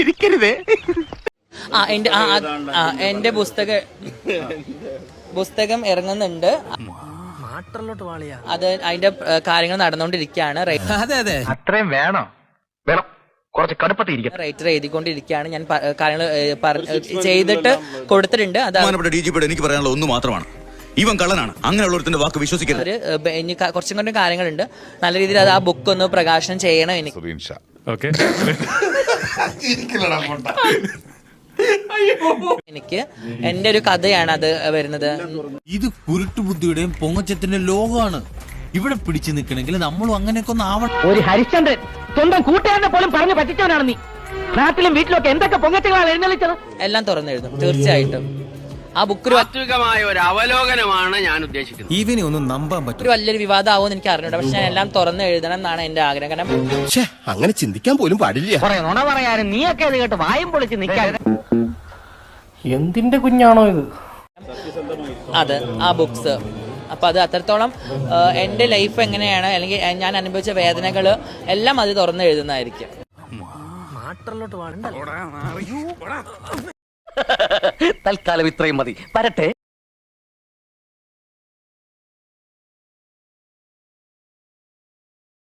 ചിരിക്കരുതേ. എന്റെ പുസ്തകം ഇറങ്ങുന്നുണ്ട്. അത് അതിന്റെ കാര്യങ്ങൾ നടന്നുകൊണ്ടിരിക്കുകയാണ്. അത്രയും വേണോ? വേണം, കുറച്ച് കടുപ്പത്തിരിക്കും. റൈറ്റർ എഴുതിക്കൊണ്ടിരിക്കുകയാണ്. ഞാൻ കാര്യങ്ങൾ ചെയ്തിട്ട് കൊടുത്തിട്ടുണ്ട്. അത് എനിക്ക് പറയാനുള്ള ഒന്ന് മാത്രമാണ്, ഇവൻ കള്ളനാണ്. അങ്ങനെയുള്ളവരുടെ വാക്ക് വിശ്വസിക്കരുത്. ഇനി കുറച്ചും കൂടി കാര്യങ്ങളുണ്ട്. നല്ല രീതിയിൽ അത് ആ ബുക്ക് ഒന്ന് പ്രകാശനം ചെയ്യണം എനിക്ക്. എനിക്ക് എന്റെ ഒരു കഥയാണ് അത് വരുന്നത്. ഇത് കുരുട്ടുബുദ്ധിയുടെയും പൊങ്ങച്ചത്തിന്റെ ലോകമാണ്. ഇവിടെ പിടിച്ചു നിൽക്കണമെങ്കിൽ നമ്മളും അങ്ങനെയൊക്കെ ഒന്ന് ആവണം. ഒരു ഹരിശ്ചന്ദ്രൻ സ്വന്തം കൂട്ടുകാരനെ പോലും പറഞ്ഞു പറ്റിച്ചവനാണ് നീ. നാട്ടിലും വീട്ടിലൊക്കെ എന്തൊക്കെ പൊങ്ങച്ചകളാണ് എഴുന്നള്ളിച്ചത്. എല്ലാം തുറന്നെഴുതും തീർച്ചയായിട്ടും. ആ ബുക്ക് താത്വികമായ ഒരു അവലോകനമാണ് ഞാൻ ഉദ്ദേശിക്കുന്നത്. ഇവനെ ഒന്നും നമ്പാൻ പറ്റും. ഒരു വലിയൊരു വിവാദമാവുമെന്ന് എനിക്ക് അറിഞ്ഞൂടാ. പക്ഷെ ഞാൻ എല്ലാം തുറന്ന് എഴുതണം എന്നാണ് എന്റെ ആഗ്രഹം. കാരണം അങ്ങനെ ചിന്തിക്കാൻ പോലും പാടില്ല. നുണ പറയാനും നീയൊക്കെ ഇത് കേട്ട് വായും പൊളിച്ച് നിൽക്കാൻ. എന്തിന്റെ കുഞ്ഞാണോ ഇത്? അത് ആ ബുക്സ് അപ്പൊ അത് അത്രത്തോളം എന്റെ ലൈഫ് എങ്ങനെയാണ്, അല്ലെങ്കിൽ ഞാൻ അനുഭവിച്ച വേദനകൾ എല്ലാം അത് തുറന്ന് എഴുതുന്നതായിരിക്കും. തൽക്കാലം ഇത്രയും മതി. വരട്ടെ.